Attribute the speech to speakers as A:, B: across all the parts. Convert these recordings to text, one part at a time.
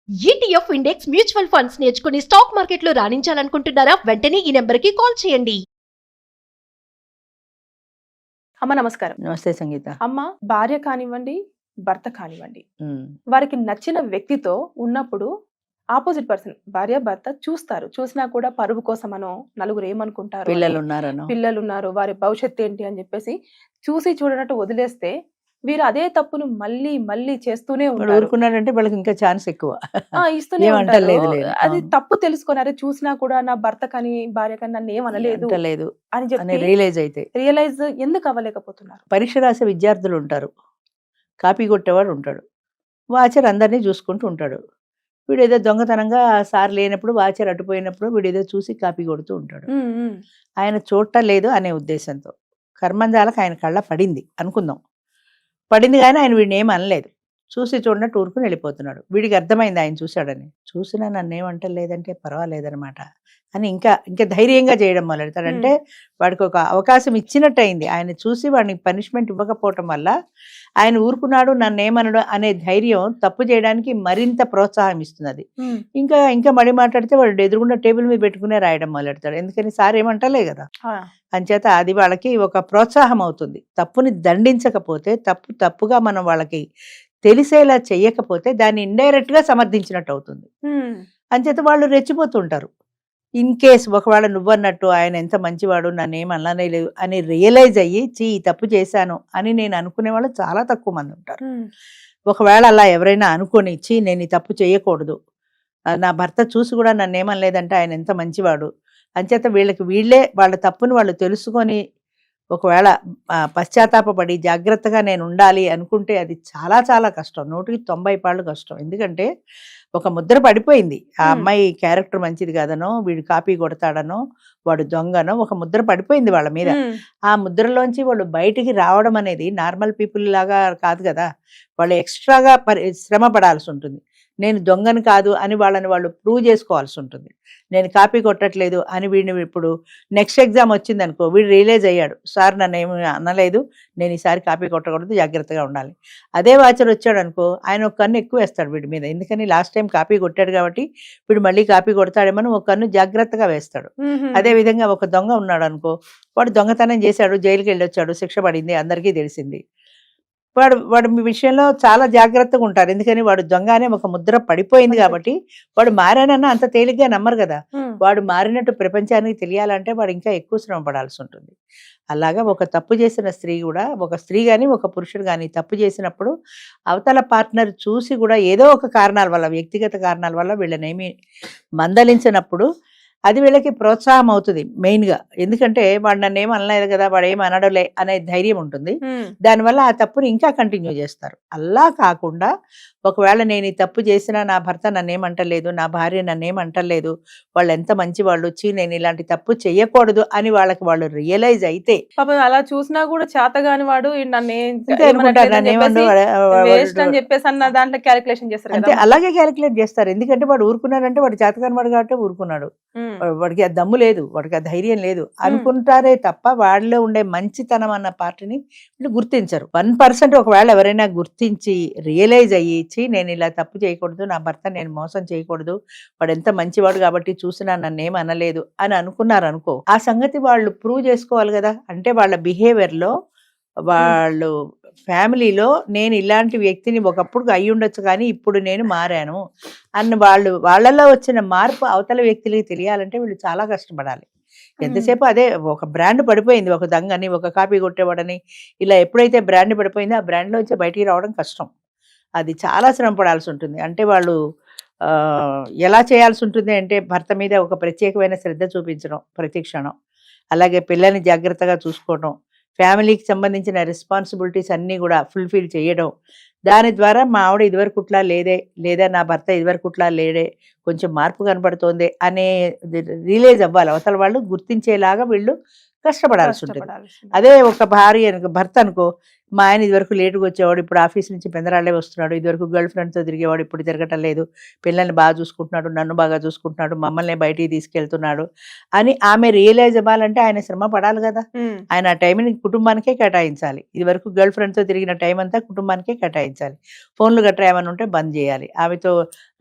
A: ETF index mutual funds నేర్చుకుని stock మార్కెట్లో రాణించాలనుకుంటున్నారా? వెంటనే ఈ నెంబర్కి కాల్ చేయండి.
B: అమ్మ నమస్కారం.
C: నమస్తే సంగీత.
B: అమ్మ, భార్య కానివ్వండి, భర్త కానివ్వండి,
C: ఉమ్,
B: వారికి నచ్చిన వ్యక్తితో ఉన్నప్పుడు ఆపోజిట్ పర్సన్ భార్య భర్త చూస్తారు. చూసినా కూడా పరువు కోసమనో, నలుగురు ఏమనుకుంటారు అని,
C: పిల్లలు ఉన్నారనో
B: పిల్లలు ఉన్నారు, వారి భవిష్యత్తు ఏంటి అని చెప్పేసి చూసి చూడనట్టు వదిలేస్తే వీరు అదే తప్పును మళ్ళీ మళ్ళీ చేస్తూనే
C: వాడు
B: ఉంటారు.
C: ఊరుకున్నాడంటే వాళ్ళకి ఇంకా ఛాన్స్ ఎక్కువ.
B: ఇస్తూనే
C: ఏమంటలేదు
B: ఉంటారు.
C: లేదు.
B: అది
C: అవును.
B: తప్పు తెలుసుకున్నారే, చూసినా కూడా నా భర్త కానీ భార్య కానీ నన్ను ఏమనలేదు
C: అంటలేదు
B: అని
C: అని
B: చెప్పి
C: రియలైజ్ అయితే
B: రియలైజ్ ఎందుకు అవ్వలేకపోతున్నారు?
C: పరీక్ష రాసే విద్యార్థులు ఉంటారు, కాపీ కొట్టేవాడు ఉంటాడు, వాచర్ అందరినీ చూసుకుంటూ ఉంటాడు. వీడు ఏదో దొంగతనంగా సార్ లేనప్పుడు వాచర్ అటుపోయినప్పుడు వీడు ఏదో చూసి కాపీ కొడుతూ ఉంటాడు.
B: ఉమ్, ఉమ్.
C: ఆయన చూడటం లేదు అనే ఉద్దేశంతో కర్మంజాలకు ఆయన కళ్ళ పడింది అనుకుందాం. పడింది కానీ ఆయన వీడిని ఏం అనలేదు, చూసి చూడనట్టు ఊరుకుని వెళ్ళిపోతున్నాడు. వీడికి అర్థమైంది ఆయన చూశాడని. చూసినా నన్ను ఏమంటలేదంటే పర్వాలేదనమాట అని ఇంకా ఇంకా ధైర్యంగా చేయడం మొదలెడతాడంటే వాడికి ఒక అవకాశం ఇచ్చినట్టు అయింది. ఆయన చూసి వాడికి పనిష్మెంట్ ఇవ్వకపోవటం వల్ల ఆయన ఊరుకున్నాడు, నన్ను ఏమనడు అనే ధైర్యం తప్పు చేయడానికి మరింత ప్రోత్సాహం ఇస్తుంది అది.
B: ఉమ్.
C: ఇంకా ఇంకా మళ్ళీ మాట్లాడితే వాడు ఎదురుగుండా టేబుల్ మీద పెట్టుకునే రాయడం మొదలెడతాడు. ఎందుకని సార్ ఏమంటలే కదా.
B: ఆ.
C: అంచేత అది వాళ్ళకి ఒక ప్రోత్సాహం అవుతుంది. తప్పుని దండించకపోతే, తప్పుగా మనం వాళ్ళకి తెలిసేలా చెయ్యకపోతే దాన్ని ఇండైరెక్ట్ గా సమర్థించినట్టు అవుతుంది.
B: ఉమ్.
C: అంచేత వాళ్ళు రెచ్చిపోతుంటారు. ఇన్ కేస్ ఒకవేళ నువ్వన్నట్టు ఆయన ఎంత మంచివాడు, నన్ను ఏం అననే లేదు అని రియలైజ్ అయ్యి ఈ తప్పు చేశాను అని నేను అనుకునే వాళ్ళు చాలా తక్కువ మంది ఉంటారు.
B: ఉమ్.
C: ఒకవేళ అలా ఎవరైనా అనుకొని నేను ఈ తప్పు చేయకూడదు, నా భర్త చూసి కూడా నన్ను ఏమనలేదంటే ఆయన ఎంత మంచివాడు, అంచేత వీళ్ళే వాళ్ళ తప్పును వాళ్ళు తెలుసుకొని ఒకవేళ పశ్చాత్తాపపడి జాగ్రత్తగా నేను ఉండాలి అనుకుంటే అది చాలా చాలా కష్టం. 190 కష్టం. ఎందుకంటే ఒక ముద్ర పడిపోయింది. ఆ అమ్మాయి క్యారెక్టర్ మంచిది కాదనో, వీడు కాపీ కొడతాడనో, వాడు దొంగనో ఒక ముద్ర పడిపోయింది వాళ్ళ మీద.
B: ఉమ్.
C: ఆ ముద్రలోంచి వాళ్ళు బయటికి రావడం అనేది నార్మల్ పీపుల్ లాగా కాదు కదా. వాళ్ళు ఎక్స్ట్రాగా శ్రమ పడాల్సి ఉంటుంది. నేను దొంగను కాదు అని వాళ్ళని వాళ్ళు ప్రూవ్ చేసుకోవాల్సి ఉంటుంది. నేను కాపీ కొట్టట్లేదు అని వీడిని ఇప్పుడు నెక్స్ట్ ఎగ్జామ్ వచ్చింది అనుకో, వీడు రియలైజ్ అయ్యాడు, సార్ నన్ను ఏమి అనలేదు, నేను ఈసారి కాపీ కొట్టకూడదు, జాగ్రత్తగా ఉండాలి. అదే వాచర్ వచ్చాడు అనుకో, ఆయన ఒక కన్ను ఎక్కువ వేస్తాడు వీడి మీద. ఎందుకని లాస్ట్ టైం కాపీ కొట్టాడు కాబట్టి వీడు మళ్ళీ కాపీ కొడతాడేమని ఒక కన్ను జాగ్రత్తగా వేస్తాడు.
B: ఉమ్.
C: అదే విధంగా ఒక దొంగ ఉన్నాడు అనుకో, వాడు దొంగతనం చేశాడు, జైలుకి వెళ్ళొచ్చాడు, శిక్ష పడింది, అందరికీ తెలిసింది. వాడు మీ విషయంలో చాలా జాగ్రత్తగా ఉంటారు. ఎందుకని వాడు దొంగ అనే ఒక ముద్ర పడిపోయింది కాబట్టి. వాడు మారానన్నా అంత తేలిగ్గా నమ్మరు కదా.
B: ఉమ్.
C: వాడు మారినట్టు ప్రపంచానికి తెలియాలంటే వాడు ఇంకా ఎక్కువ శ్రమ పడాల్సి ఉంటుంది. అలాగా ఒక తప్పు చేసిన స్త్రీ కూడా, ఒక స్త్రీ కానీ ఒక పురుషుడు కానీ తప్పు చేసినప్పుడు అవతల పార్ట్నర్ చూసి కూడా ఏదో ఒక కారణాల వల్ల, వ్యక్తిగత కారణాల వల్ల వీళ్ళనేమి మందలించినప్పుడు అది వీళ్ళకి ప్రోత్సాహం అవుతుంది మెయిన్గా. ఎందుకంటే వాడు నన్ను ఏం అనలేదు కదా, వాడు ఏం అనడలే అనే ధైర్యం ఉంటుంది.
B: ఉమ్.
C: దానివల్ల ఆ తప్పుని ఇంకా కంటిన్యూ చేస్తారు. అలా కాకుండా ఒకవేళ నేను ఈ తప్పు చేసినా నా భర్త నన్ను ఏమంటలేదు, నా భార్య నన్ను ఏమంటలేదు, వాళ్ళు ఎంత మంచి వాళ్ళు, వచ్చి నేను ఇలాంటి తప్పు చెయ్యకూడదు అని వాళ్ళు రియలైజ్ అయితే
B: పాపం అలా చూసినా కూడా చేతగాని వాడు నన్ను
C: అంతే అనుకుంటారు, నన్ను
B: వేస్ట్ అని చెప్పేసి అన్న దాంట్లో క్యాలిక్యులేషన్ చేస్తారు
C: అంతే
B: కదా.
C: అలాగే క్యాలిక్యులేట్ చేస్తారు. ఎందుకంటే వాడు ఊరుకున్నాడంటే వాడు చేతకాని వాడు కాబట్టి ఊరుకున్నాడు,
B: ఉమ్.
C: వాడికి ఆ దమ్ము లేదు, వాడికి ఆ ధైర్యం లేదు అనుకుంటారే తప్ప వాళ్ళలో ఉండే మంచితనం అన్న పార్టీని వీళ్ళు గుర్తించరు. 1% ఒకవేళ ఎవరైనా గుర్తించి రియలైజ్ అయ్యి నేను ఇలా తప్పు చేయకూడదు, నా భర్త నేను మోసం చేయకూడదు, వాడు ఎంత మంచివాడు కాబట్టి చూసినా నన్ను ఏం అనలేదు అని అనుకున్నారు అనుకో, ఆ సంగతి వాళ్ళు ప్రూవ్ చేసుకోవాలి కదా. అంటే వాళ్ళ బిహేవియర్లో, వాళ్ళు ఫ్యామిలీలో నేను ఇలాంటి వ్యక్తిని ఒకప్పుడు అయి ఉండొచ్చు కానీ ఇప్పుడు నేను మారాను అన్న వాళ్ళలో వచ్చిన మార్పు అవతల వ్యక్తులకి తెలియాలంటే వీళ్ళు చాలా కష్టపడాలి. ఎంతసేపు అదే ఒక బ్రాండ్ పడిపోయింది, ఒక దొంగని, ఒక కాపీ కొట్టేవాడని, ఇలా ఎప్పుడైతే బ్రాండ్ పడిపోయిందో ఆ బ్రాండ్లోంచి బయటికి రావడం కష్టం. అది చాలా శ్రమ పడాల్సి ఉంటుంది. అంటే వాళ్ళు ఎలా చేయాల్సి ఉంటుంది అంటే భర్త మీద ఒక ప్రత్యేకమైన శ్రద్ధ చూపించడం ప్రతి క్షణం, అలాగే పిల్లల్ని జాగ్రత్తగా చూసుకోవడం, ఫ్యామిలీకి సంబంధించిన రెస్పాన్సిబిలిటీస్ అన్నీ కూడా ఫుల్ఫిల్ చేయడం. దాని ద్వారా మా ఆవిడ ఇదివరకుట్లా లేదే, లేదా నా భర్త ఇదివరకుట్లా లేడే, కొంచెం మార్పు కనపడుతోంది అనే రియలైజ్ అవ్వాలి. అవతల వాళ్ళు గుర్తించేలాగా వీళ్ళు కష్టపడాల్సి ఉంటుంది. అదే ఒక భార్య అనుకో, భర్త అనుకో, మా ఆయన ఇదివరకు లేటుగా వచ్చేవాడు, ఇప్పుడు ఆఫీస్ నుంచి పెందరాళ్ళే వస్తున్నాడు, ఇదివరకు గర్ల్ ఫ్రెండ్తో తిరిగేవాడు, ఇప్పుడు తిరగటం లేదు, పిల్లల్ని బాగా చూసుకుంటున్నాడు, నన్ను బాగా చూసుకుంటున్నాడు, మమ్మల్ని బయటికి తీసుకెళ్తున్నాడు అని ఆమె రియలైజ్ అవ్వాలంటే ఆయన శ్రమ పడాలి కదా. ఆయన ఆ టైంని కుటుంబానికే కేటాయించాలి. ఇదివరకు గర్ల్ ఫ్రెండ్తో తిరిగిన టైం అంతా కుటుంబానికే కేటాయించాలి. ఫోన్లు గట్రా ఏమైనా ఉంటే బంద్ చేయాలి. ఆమెతో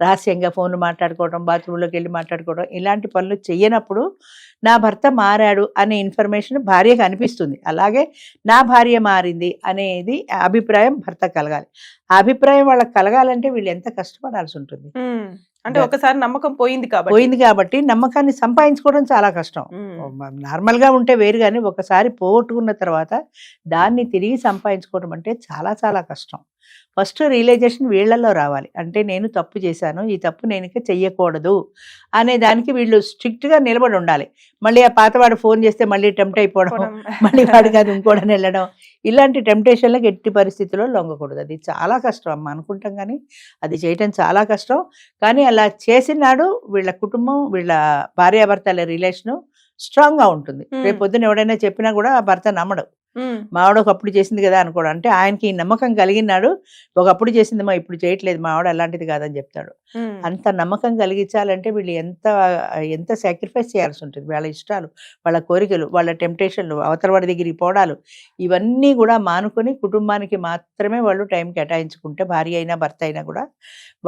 C: రహస్యంగా ఫోన్లు మాట్లాడుకోవడం, బాత్రూంలోకి వెళ్ళి మాట్లాడుకోవడం, ఇలాంటి పనులు చెయ్యనప్పుడు నా భర్త మారాడు అనే ఇన్ఫర్మేషన్ భార్యకు అనిపిస్తుంది. అలాగే నా భార్య మారింది అనేది అభిప్రాయం భర్త కలగాలి. ఆ అభిప్రాయం వాళ్ళకి కలగాలంటే వీళ్ళు ఎంత కష్టపడాల్సి ఉంటుంది.
B: అంటే ఒకసారి నమ్మకం పోయింది
C: కాబట్టి నమ్మకాన్ని సంపాదించుకోవడం చాలా కష్టం. నార్మల్ గా ఉంటే వేరు, కానీ ఒకసారి పోగొట్టుకున్న తర్వాత దాన్ని తిరిగి సంపాదించుకోవడం అంటే చాలా చాలా కష్టం. ఫస్ట్ రియలైజేషన్ వీళ్ళల్లో రావాలి. అంటే నేను తప్పు చేశాను, ఈ తప్పు నేను ఇక చెయ్యకూడదు అనే దానికి వీళ్ళు స్ట్రిక్ట్ గా నిలబడి ఉండాలి. మళ్ళీ ఆ పాతవాడు ఫోన్ చేస్తే మళ్ళీ టెంప్ట్ అయిపోవడం, మళ్ళీ వాడికి అది ఇంకోడని వెళ్ళడం, ఇలాంటి టెంప్టేషన్లకు ఎట్టి పరిస్థితుల్లో లొంగకూడదు. అది చాలా కష్టం అమ్మ అనుకుంటాం, కానీ అది చేయటం చాలా కష్టం. కానీ అలా చేసినాడు వీళ్ళ కుటుంబం, వీళ్ళ భార్యాభర్తల రిలేషను స్ట్రాంగ్ గా ఉంటుంది. రేపు పొద్దున ఎవడైనా చెప్పినా కూడా ఆ భర్త నమ్మడు. మా ఆవిడ ఒకప్పుడు చేసింది కదా అనుకోవడం. అంటే ఆయనకి ఈ నమ్మకం కలిగినాడు, ఒకప్పుడు చేసిందమ్మా ఇప్పుడు చేయట్లేదు, మా ఆవిడ అలాంటిది కాదని చెప్తాడు. అంత నమ్మకం కలిగించాలంటే వీళ్ళు ఎంత సాక్రిఫైస్ చేయాల్సి ఉంటుంది. వాళ్ళ ఇష్టాలు, వాళ్ళ కోరికలు, వాళ్ళ టెంప్టేషన్లు, అవతల వాడి దగ్గరికి పోవడాలు, ఇవన్నీ కూడా మానుకొని కుటుంబానికి మాత్రమే వాళ్ళు టైం కేటాయించుకుంటే భార్య అయినా భర్త అయినా కూడా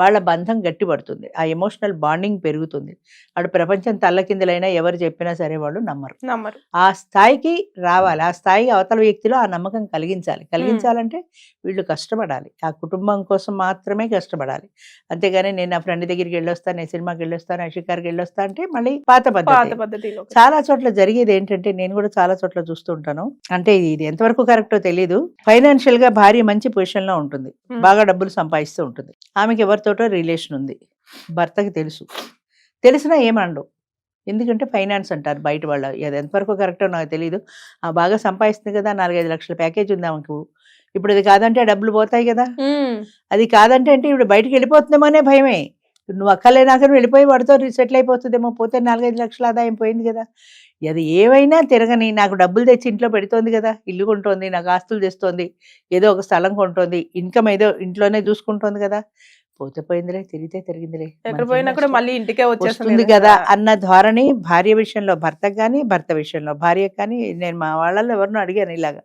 C: వాళ్ళ బంధం గట్టిపడుతుంది. ఆ ఎమోషనల్ బాండింగ్ పెరుగుతుంది. వాడు ప్రపంచం తల్లకిందులైనా ఎవరు చెప్పినా సరే వాళ్ళు నమ్మరు. ఆ స్థాయికి రావాలి. ఆ స్థాయికి అవతల వ్యక్తిలో ఆ నమ్మకం కలిగించాలంటే వీళ్ళు కష్టపడాలి. ఆ కుటుంబం కోసం మాత్రమే కష్టపడాలి. అంతేగాని నేను నా ఫ్రెండ్ దగ్గరికి వెళ్ళొస్తాను, నేను సినిమాకి వెళ్ళొస్తాను, షికార్కి వెళ్ళొస్తా అంటే మళ్ళీ పాత పద్ధతి. చాలా చోట్ల జరిగేది ఏంటంటే, నేను కూడా చాలా చోట్ల చూస్తూ ఉంటాను. అంటే ఇది ఎంతవరకు కరెక్టో తెలియదు. ఫైనాన్షియల్ గా భార్య మంచి పొజిషన్ లో ఉంటుంది, బాగా డబ్బులు సంపాదిస్తూ ఉంటుంది, ఆమెకి ఎవరితోటో రిలేషన్ ఉంది, భర్తకి తెలిసినా ఏమండు. ఎందుకంటే ఫైనాన్స్ అంటారు బయట వాళ్ళు. అది ఎంతవరకు కరెక్టో నాకు తెలియదు. బాగా సంపాదిస్తుంది కదా, 4-5 లక్షల ప్యాకేజ్ ఉంది ఆమెకు, ఇప్పుడు అది కాదంటే డబ్బులు పోతాయి కదా. అది కాదంటే అంటే ఇప్పుడు బయటకు వెళ్ళిపోతుందేమో అనే భయమే. నువ్వు అక్కలేనాక వెళ్ళిపోయి వాడితో సెటిల్ అయిపోతుందేమో, పోతే 4-5 లక్షల ఆదాయం పోయింది కదా. అది ఏవైనా తిరగని, నాకు డబ్బులు తెచ్చి ఇంట్లో పెడుతోంది కదా, ఇల్లు కొంటోంది, నాకు ఆస్తులు తెస్తోంది, ఏదో ఒక స్థలం కొంటోంది, ఇన్కమ్ ఏదో ఇంట్లోనే చూసుకుంటోంది కదా, పోతే పోయిందిలే, తిరిగితే తిరిగిందిలే,
B: ఎక్కడ పోయినా కూడా మళ్ళీ ఇంటికే
C: వస్తుంది కదా అన్న ధోరణి భార్య విషయంలో భర్తకు కానీ, భర్త విషయంలో భార్యకు కానీ. నేను మా వాళ్ళల్లో ఎవరినో అడిగాను ఇలాగా.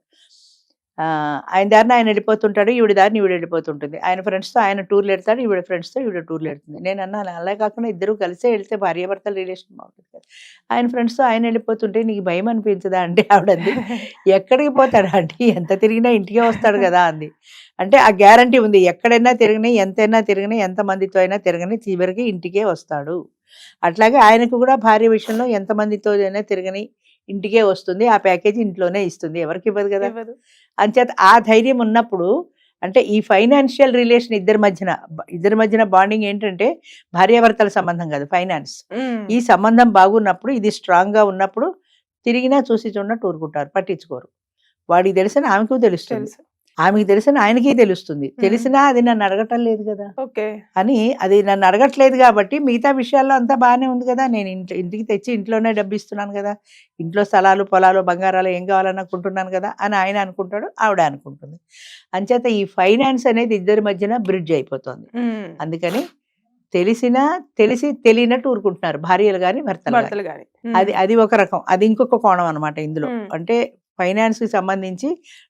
C: ఆయన దారిని ఆయన వెళ్ళిపోతుంటాడు, ఈవిడ దారిని ఈవిడ వెళ్ళిపోతుంటుంది. ఆయన ఫ్రెండ్స్తో ఆయన టూర్లు వెళ్తాడు, ఈవిడ ఫ్రెండ్స్తో ఈవిడ టూర్లు వెళ్తుంది. నేను అన్నాను అలా కాకుండా ఇద్దరు కలిసే వెళ్తే భార్యాభర్తల రిలేషన్ బాగుంటుంది కదా. ఆయన ఫ్రెండ్స్తో ఆయన వెళ్ళిపోతుంటే నీకు భయం అనిపించదా అంటే ఆవిడంది, ఎక్కడికి పోతాడు అంటే ఎంత తిరిగినా ఇంటికే వస్తాడు కదా అంది. అంటే ఆ గ్యారంటీ ఉంది, ఎక్కడైనా తిరగని, ఎంతైనా తిరగని, ఎంతమందితో అయినా తిరగని, చివరికి ఇంటికే వస్తాడు. అట్లాగే ఆయనకు కూడా భార్య విషయంలో ఎంతమందితో అయినా తిరగని ఇంటికే వస్తుంది, ఆ ప్యాకేజ్ ఇంట్లోనే ఇస్తుంది, ఎవరికి ఇవ్వదు కదా. అంచేత ఆ ధైర్యం ఉన్నప్పుడు, అంటే ఈ ఫైనాన్షియల్ రిలేషన్ ఇద్దరి మధ్యన బాండింగ్ ఏంటంటే భార్యాభర్తల సంబంధం కాదు, ఫైనాన్స్. ఈ సంబంధం బాగున్నప్పుడు, ఇది స్ట్రాంగ్ గా ఉన్నప్పుడు తిరిగినా చూసి చూడనట్టు ఊరుకుంటారు, పట్టించుకోరు. వాడికి తెలిసిన ఆమెకు తెలుస్తుంది, ఆమెకి తెలిసిన ఆయనకి తెలుస్తుంది. తెలిసినా అది నన్ను అడగటం లేదు కదా అని, అది నన్ను అడగట్లేదు కాబట్టి మిగతా విషయాల్లో అంతా బాగానే ఉంది కదా, నేను ఇంటికి తెచ్చి ఇంట్లోనే డబ్బు ఇస్తున్నాను కదా, ఇంట్లో స్థలాలు, పొలాలు, బంగారాలు ఏం కావాలనుకుంటున్నాను కదా అని ఆయన అనుకుంటాడు, ఆవిడ అనుకుంటుంది. అంచేత ఈ ఫైనాన్స్ అనేది ఇద్దరి మధ్యన బ్రిడ్జ్ అయిపోతుంది. అందుకని తెలిసి తెలియనట్టు ఊరుకుంటున్నారు భార్యలు కానీ భర్తలు కానీ. అది ఒక రకం, అది ఇంకొక కోణం అనమాట ఇందులో. అంటే ఫైనాన్స్ కి సంబంధించి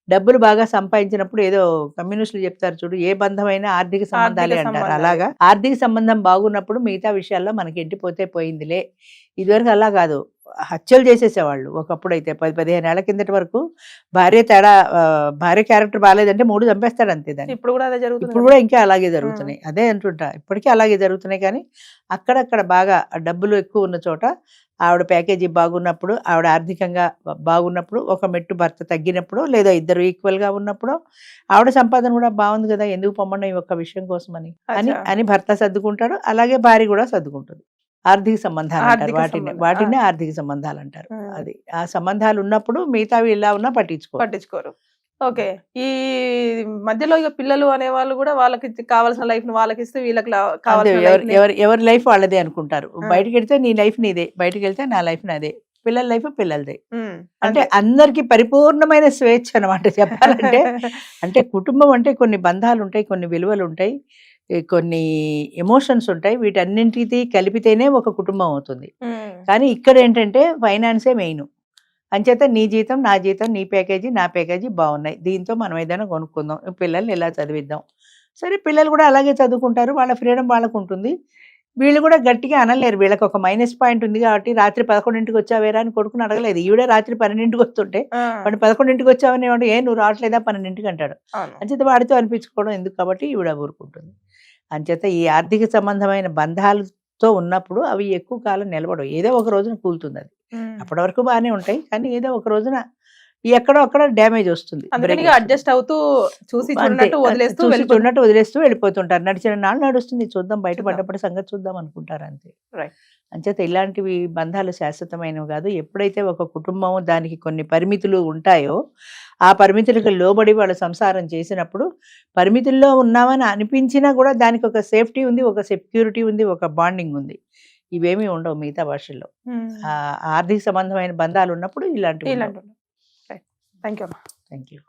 C: డబ్బులు బాగా సంపాదించినప్పుడు, ఏదో కమ్యూనిస్టులు చెప్తారు చూడు, ఏ బంధమైనా ఆర్థిక సంబంధాలే అంటారు. అలాగా ఆర్థిక సంబంధం బాగున్నప్పుడు మిగతా విషయాల్లో మనకి ఎంటిపోతే పోయిందిలే. ఇదివరకు అలా కాదు, హత్యలు చేసేసేవాళ్ళు. ఒకప్పుడు అయితే 10-15 ఏళ్ల కిందటి వరకు భార్య క్యారెక్టర్ బాగాలేదంటే 3 చంపేస్తాడు అంతే దాన్ని. ఇప్పుడు కూడా ఇంకా అలాగే జరుగుతున్నాయి. అదే అంటుంటా, ఇప్పటికీ అలాగే జరుగుతున్నాయి. కానీ అక్కడక్కడ బాగా డబ్బులు ఎక్కువ ఉన్న చోట ఆవిడ ప్యాకేజీ బాగున్నప్పుడు, ఆవిడ ఆర్థికంగా బాగున్నప్పుడు, ఒక మెట్టు భర్త తగ్గినప్పుడు, లేదా ఇద్దరు ఈక్వల్ గా ఉన్నప్పుడు, ఆవిడ సంపాదన కూడా బాగుంది కదా, ఎందుకు పొమ్మడం ఈ ఒక్క విషయం కోసం అని భర్త సర్దుకుంటాడు. అలాగే భార్య కూడా సర్దుకుంటుంది. ఆర్థిక సంబంధాలు అంటారు వాటిని ఆర్థిక సంబంధాలు అంటారు. అది ఆ సంబంధాలు ఉన్నప్పుడు మిగతావి ఇలా ఉన్నా పట్టించుకోరు.
B: ఓకే. ఈ మధ్యలో ఇక పిల్లలు అనే వాళ్ళు కూడా వాళ్ళకి కావాల్సిన లైఫ్ ను వాళ్ళకి ఇస్తే వీళ్ళకి
C: ఎవరి లైఫ్ వాళ్ళదే అనుకుంటారు. బయటకు వెళ్తే నీ లైఫ్ నీదే, బయటకు వెళ్తే నా లైఫ్ నాదే. పిల్లల లైఫ్ పిల్లలదే.
B: ఉమ్,
C: అంటే
B: అంతే.
C: అందరికి పరిపూర్ణమైన స్వేచ్ఛ అనమాట చెప్పాలంటే. అంటే కుటుంబం అంటే కొన్ని బంధాలు ఉంటాయి, కొన్ని విలువలు ఉంటాయి, కొన్ని ఎమోషన్స్ ఉంటాయి. వీటన్నింటిది కలిపితేనే ఒక కుటుంబం అవుతుంది.
B: ఉమ్,
C: కానీ ఇక్కడ ఏంటంటే ఫైనాన్సే మెయిన్. అంచేత నీ జీతం నా జీతం, నీ ప్యాకేజీ నా ప్యాకేజీ బాగున్నాయి, దీంతో మనం ఏదైనా కొనుక్కుందాం, పిల్లల్ని ఇలా చదివిద్దాం. సరే పిల్లలు కూడా అలాగే చదువుకుంటారు, వాళ్ళ ఫ్రీడమ్ వాళ్ళకు ఉంటుంది. వీళ్ళు కూడా గట్టిగా అనలేరు, వీళ్ళకి ఒక మైనస్ పాయింట్ ఉంది కాబట్టి రాత్రి 11ంటికి వచ్చావేరా అని కొడుకుని అడగలేదు. ఈవిడే రాత్రి 12ంటికి వస్తుంటే
B: ఆ,
C: వాడు 11ంటికి వచ్చావని వాడు ఏ నువ్వు రావట్లేదా 12ంటికి అంటాడు.
B: అవును.
C: అంచేత వాడితో అనిపించుకోవడం ఎందుకు కాబట్టి ఈవిడ ఊరుకుంటుంది. అంచేత ఈ ఆర్థిక సంబంధమైన బంధాలతో ఉన్నప్పుడు అవి ఎక్కువ కాలం నిలబడవు, ఏదో ఒక రోజున కూలుతుంది అది.
B: ఉమ్.
C: అప్పటి వరకు బాగానే ఉంటాయి, కానీ ఏదో ఒక రోజున ఎక్కడో అక్కడ డ్యామేజ్ వస్తుంది,
B: అందుకని
C: break వస్తుంది.
B: అడ్జస్ట్ అవుతూ చూసి
C: అంతే,
B: చూడనట్టు వదిలేస్తూ
C: చూసి
B: వెళ్ళిపోతున్నారు.
C: చూడనట్టు వదిలేస్తూ వెళ్ళిపోతుంటారు. నడిచిన నాళ్ళు నడుస్తుంది, చూద్దాం బయటపడ్డప్పుడు సంగతి చూద్దాం అనుకుంటారు అంతే.
B: Right.
C: అంచేత ఇలాంటివి బంధాలు శాశ్వతమైనవి కాదు. ఎప్పుడైతే ఒక కుటుంబం దానికి కొన్ని పరిమితులు ఉంటాయో ఆ పరిమితులకు లోబడి వాళ్ళు సంసారం చేసినప్పుడు, పరిమితుల్లో ఉన్నామని అనిపించినా కూడా దానికి ఒక సేఫ్టీ ఉంది, ఒక సెక్యూరిటీ ఉంది, ఒక బాండింగ్ ఉంది. ఇవేమీ ఉండవు మిగతా భాషల్లో.
B: ఉమ్,
C: ఆర్థిక సంబంధమైన బంధాలు ఉన్నప్పుడు ఇలాంటివి.
B: ఇలాంటి థ్యాంక్ యూ అమ్మా.
C: Thank you.